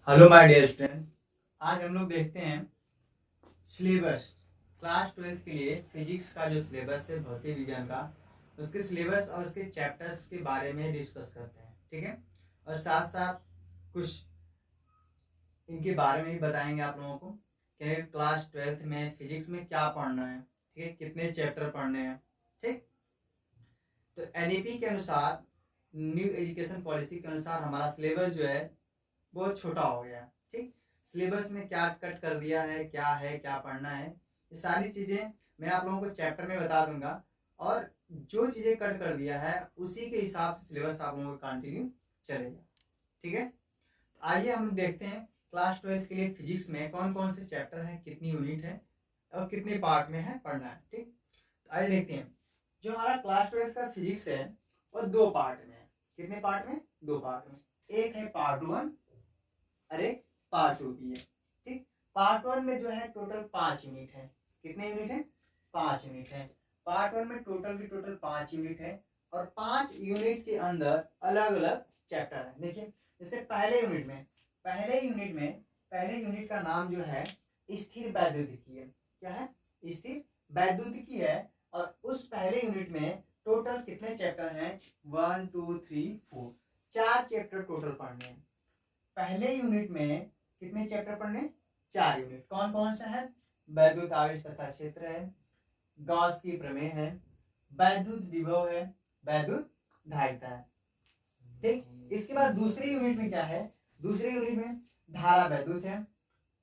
Hello my dear student. आज हम लोग देखते हैं सिलेबस क्लास 12 के लिए फिजिक्स का जो सिलेबस है भौतिक विज्ञान का, उसके सिलेबस और उसके चैप्टर्स के बारे में डिस्कस करते हैं। ठीक है, और साथ साथ कुछ इनके बारे में भी बताएंगे आप लोगों को कि क्लास 12 में फिजिक्स में क्या पढ़ना है। ठीक है, कितने चैप्टर पढ़ने हैं। ठीक, तो एनईपी के अनुसार, न्यू एजुकेशन पॉलिसी के अनुसार हमारा सिलेबस जो है बहुत छोटा हो गया। ठीक, सिलेबस में क्या कट कर दिया है, क्या पढ़ना है, ये सारी चीज़ें मैं आप लोगों को चैप्टर में बता दूंगा, और जो चीज़ें कट कर दिया है उसी के हिसाब से सिलेबस आप लोगों का कंटिन्यू चलेगा। ठीक है, आइए हम देखते हैं क्लास 12 के लिए फिजिक्स में कौन कौन से चैप्टर हैं, कितनी यूनिट है और कितने पार्ट में है पढ़ना है। ठीक, तो आइए देखते हैं। जो हमारा क्लास 12 का फिजिक्स है वो दो पार्ट में है। कितने पार्ट में? दो पार्ट में। एक है पार्ट 1 और एक पार्ट 2 की है। ठीक, पार्ट 1 में जो है टोटल 5 यूनिट है। कितने यूनिट है? 5 यूनिट है। पार्ट 1 में टोटल 5 यूनिट है, और 5 यूनिट के अंदर अलग अलग चैप्टर है। देखिए, जैसे पहले यूनिट का नाम जो है स्थिर वैद्युतिकी है। क्या है? स्थिर वैद्युतिकी है। और उस पहले यूनिट में टोटल कितने चैप्टर हैं? 1 2 3 4, 4 चैप्टर टोटल पढ़ने हैं। पहले यूनिट में कितने चैप्टर पढ़ने? 4 यूनिट। कौन कौन सा है? वैद्युत आवेश तथा क्षेत्र है, गॉस की प्रमेय है, वैद्युत विभव है, वैद्युत धारिता है। ठीक, इसके बाद दूसरी यूनिट में क्या है? दूसरी यूनिट में धारा वैद्युत है,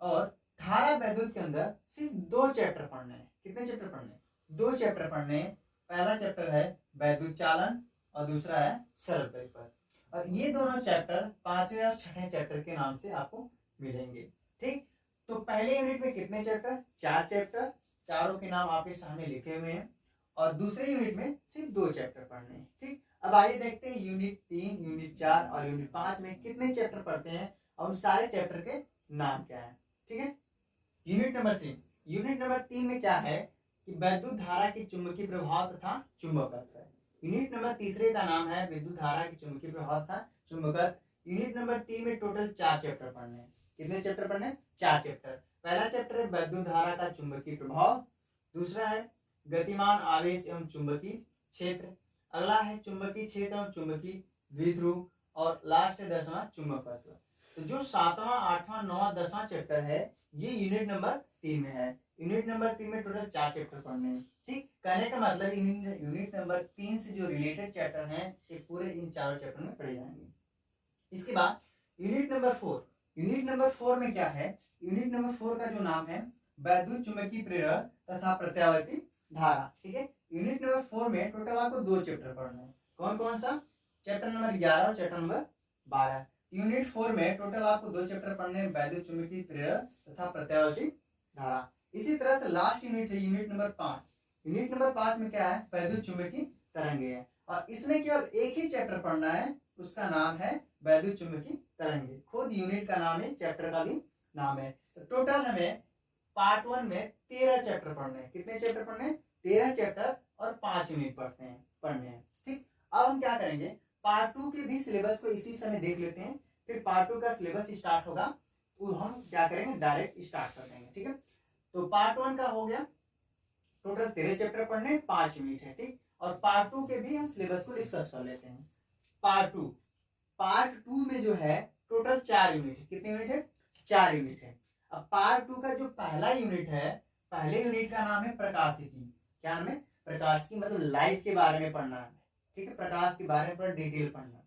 और धारा वैद्युत के अंदर सिर्फ 2 चैप्टर पढ़ने हैं। कितने चैप्टर पढ़ने? 2 चैप्टर पढ़ने हैं। पहला चैप्टर है वैद्युत चालन और दूसरा है सरल परिपथ। और ये दोनों चैप्टर 5वें और 6ठे चैप्टर के नाम से आपको मिलेंगे। ठीक, तो पहले यूनिट में कितने चैप्टर? 4 चैप्टर, चारों के नाम आपके सामने लिखे हुए हैं। और दूसरे यूनिट में सिर्फ 2 चैप्टर पढ़ने हैं। ठीक, अब आइए देखते हैं यूनिट 3, यूनिट 4 और यूनिट 5 में कितने चैप्टर पढ़ते हैं और उन सारे चैप्टर के नाम क्या है। ठीक है, यूनिट नंबर 3 में क्या है कि वैद्युत धारा के चुंबकीय प्रभाव तथा चुंबकत्व। यूनिट नंबर तीसरे का नाम है विद्युत धारा के चुंबकीय प्रभाव तथा चुंबकत्व। यूनिट नंबर 3 में टोटल 4 चैप्टर पढ़ने हैं। कितने चैप्टर पढ़ने? 4 चैप्टर। पहला चैप्टर है वैद्युत धारा का चुंबकीय प्रभाव, दूसरा है गतिमान आवेश एवं चुंबकीय क्षेत्र, अगला है चुंबकीय क्षेत्र एवं चुंबकीय द्विध्रुव, और लास्ट है 10वां चुंबकत्व। तो जो 7वां, 8वां, 9वां, 10वां चैप्टर है ये यूनिट नंबर 3 में है। यूनिट नंबर 3 में टोटल 4 चैप्टर पढ़ने हैं। ठीक, कहने का मतलब यूनिट नंबर 3 से जो रिलेटेड चैप्टर हैं ये पूरे इन चारों चैप्टर में पढ़े जाएंगे। इसके बाद यूनिट नंबर 4 में क्या है? यूनिट नंबर 4 का जो नाम है वैद्युत चुंबकीय प्रेरण तथा प्रत्यावर्ती धारा। ठीक है, यूनिट नंबर 4 में टोटल आपको 2 चैप्टर पढ़ना है। कौन कौन सा? चैप्टर नंबर 11 और चैप्टर नंबर 12। यूनिट 4 में टोटल आपको 2 चैप्टर पढ़ने हैं, वैद्युत चुंबकीय प्रेरण तथा प्रत्यावर्ती धारा। इसी तरह से लास्ट यूनिट है यूनिट नंबर 5। यूनिट नंबर 5 में क्या है? वैद्युत चुंबकीय तरंगे है, और इसमें केवल एक ही चैप्टर पढ़ना है, उसका नाम है वैद्युत चुंबकीय तरंगे। खुद यूनिट का नाम है, चैप्टर का भी नाम है। तो टोटल हमें पार्ट 1 में 13 चैप्टर पढ़ने हैं। कितने चैप्टर पढ़ने? 13 चैप्टर, और 5 यूनिट पढ़ने हैं। ठीक, अब हम क्या करेंगे, पार्ट 2 के भी सिलेबस को इसी समय देख लेते हैं। फिर पार्ट 2 का सिलेबस स्टार्ट होगा तो हम क्या करेंगे, डायरेक्ट स्टार्ट कर देंगे। ठीक है, तो पार्ट 1 का हो गया, टोटल 13 चैप्टर पढ़ने, 5 यूनिट है। ठीक, और पार्ट 2 के भी हम सिलेबस को डिस्कस कर लेते हैं। पार्ट 2 में जो है टोटल 4 यूनिट है। कितने यूनिट है? 4 यूनिट है। अब पार्ट 2 का जो पहला यूनिट है, पहले यूनिट का नाम है प्रकाशिकी। क्या नाम है? प्रकाशिकी, मतलब लाइट के बारे में पढ़ना है। ठीक है, प्रकाश के बारे में पर डिटेल पढ़ना।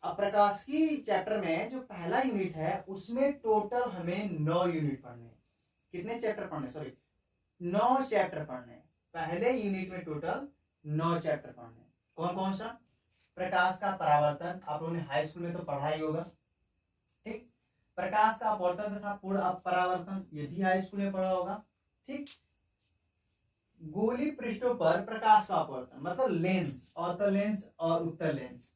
अब प्रकाशिकी चैप्टर में जो पहला यूनिट है उसमें टोटल हमें 9 यूनिट पढ़ने। कितने चैप्टर पढ़ने? सॉरी, 9 चैप्टर पढ़ने। पहले यूनिट में टोटल 9 चैप्टर पढ़ने। कौन कौन सा? प्रकाश का परावर्तन, आप लोगों ने हाई स्कूल में तो पढ़ा ही होगा। ठीक, प्रकाश का अपवर्तन तथा पूर्ण अपरावर्तन, ये भी हाई स्कूल में पढ़ा होगा। ठीक, गोलीय पृष्ठों पर प्रकाश का अपवर्तन मतलब लेंस, अवतल लेंस और उत्तल लेंस।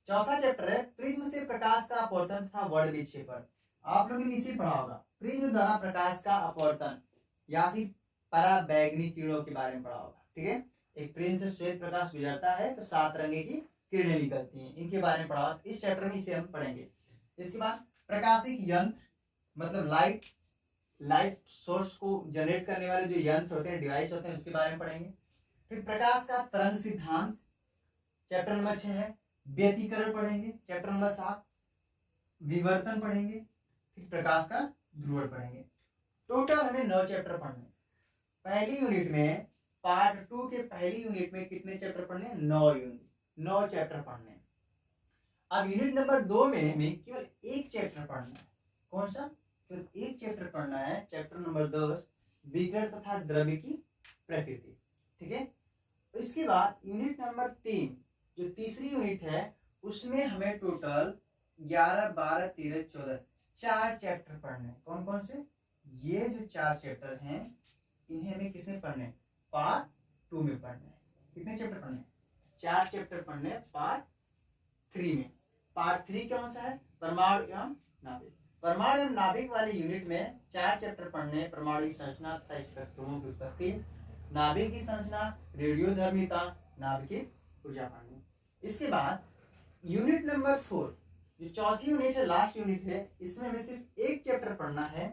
चौथा चैप्टर है प्रिज्म से प्रकाश का अपवर्तन तथा वर्ण विक्षेपण। आप लोगों ने इसी पढ़ा होगा, प्रिज्म द्वारा प्रकाश का अपवर्तन या फिर पराबैंगनी किरणों के बारे में पढ़ा होगा। ठीक है, एक प्रिज्म से श्वेत प्रकाश गुजरता है तो 7 रंगे की किरणें निकलती हैं, इनके बारे में पढ़ा होगा। इस चैप्टर में इसे हम पढ़ेंगे। इसके बाद प्रकाशिक यंत्र मतलब लाइट सोर्स को जनरेट करने वाले जो यंत्र होते हैं, डिवाइस होते हैं, उसके बारे में पढ़ेंगे। फिर प्रकाश का तरंग सिद्धांत चैप्टर नंबर 6 है। व्यतिकरण पढ़ेंगे चैप्टर नंबर 7। विवर्तन पढ़ेंगे। फिर प्रकाश का ध्रुवण पढ़ेंगे। टोटल हमें 9 चैप्टर पढ़ने। पहली यूनिट में पार्ट 2 के पहली यूनिट में कितने चैप्टर पढ़ने? 9 चैप्टर पढ़ने। अब यूनिट नंबर 2 में हमें केवल एक चैप्टर पढ़ना है। कौन सा? केवल एक चैप्टर पढ़ना है, चैप्टर नंबर 10, विकिरण तथा द्रव्य की प्रकृति। ठीक है। इसके बाद यूनिट नंबर 3 जो तीसरी यूनिट है, उसमें हमें टोटल 11, 12, 13, 14 4 चैप्टर पढ़ने हैं। कौन कौन से? ये जो 4 चैप्टर हैं, इन्हें हमें किसमें पढ़ने? पार्ट 2 में पढ़ने हैं। कितने चैप्टर पढ़ने? 4 चैप्टर पढ़ने पार्ट 3 में। पार्ट 3 कौन सा है? परमाणु एवं नाभिक। परमाणु एवं नाभिक वाले यूनिट में 4 चैप्टर पढ़ने। परमाणु की संरचना तथा स्पेक्ट्रमों की उत्पत्ति, नाभिक की संरचना, रेडियोधर्मिता, नाभिक ऊर्जा पढ़नी। इसके बाद यूनिट नंबर 4 जो चौथी यूनिट है, लास्ट यूनिट है, इसमें हमें सिर्फ एक चैप्टर पढ़ना है,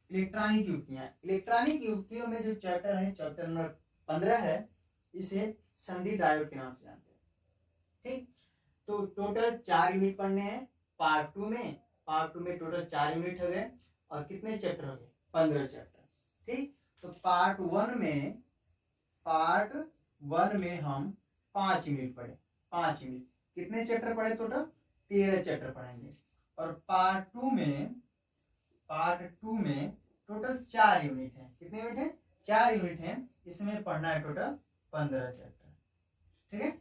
इलेक्ट्रॉनिक युक्तियां। इलेक्ट्रॉनिक युक्तियों में जो चैप्टर है, चैप्टर नंबर 15 है, इसे संधि डायोड के नाम से जानते हैं। ठीक, तो टोटल 4 यूनिट पढ़ने हैं पार्ट 2 में। पार्ट 2 में टोटल 4 यूनिट हो गए और कितने चैप्टर हो गए? 15 चैप्टर। ठीक, तो पार्ट 1 में हम 5 यूनिट पढ़े। 5 यूनिट कितने चैप्टर पढ़े? टोटल 13 चैप्टर पढ़ेंगे। और पार्ट 2 में टोटल 4 यूनिट है। कितने यूनिट है? 4 यूनिट है। इसमें पढ़ना है टोटल 15 चैप्टर। ठीक है,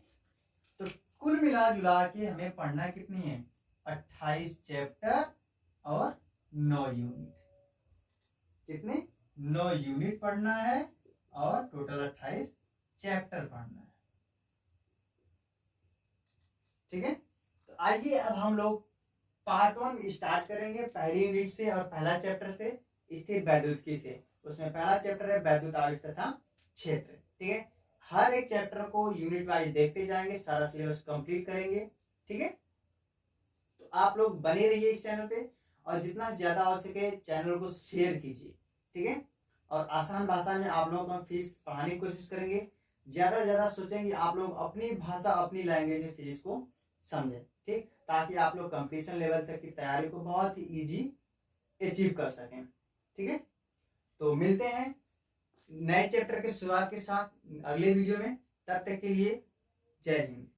तो कुल मिला जुला के हमें पढ़ना कितनी है? 28 चैप्टर और 9 यूनिट। कितने? 9 यूनिट पढ़ना है और टोटल 28 चैप्टर पढ़ना है। ठीक है, तो आइए अब हम लोग पार्ट 1 स्टार्ट करेंगे पहली यूनिट से और पहला चैप्टर से, स्थिर वैद्युतिकी से। उसमें पहला चैप्टर है वैद्युत आवेश तथा क्षेत्र। ठीक है, हर एक चैप्टर को यूनिट वाइज देखते जाएंगे, सारा सिलेबस कंप्लीट करेंगे। ठीक है, तो आप लोग बने रहिए इस चैनल पे और जितना ज्यादा हो सके चैनल को शेयर कीजिए। ठीक है, और आसान भाषा में आप लोगों को फिजिक्स पढ़ाने की कोशिश करेंगे। ज्यादा से ज्यादा सोचेंगे आप लोग अपनी भाषा, अपनी लैंग्वेज में फिजिक्स को समझें। ठीक, ताकि आप लोग कंपटीशन लेवल तक की तैयारी को बहुत ही इजी अचीव कर सकें। ठीक है, तो मिलते हैं नए चैप्टर के शुरुआत के साथ अगले वीडियो में। तब तक के लिए जय हिंद।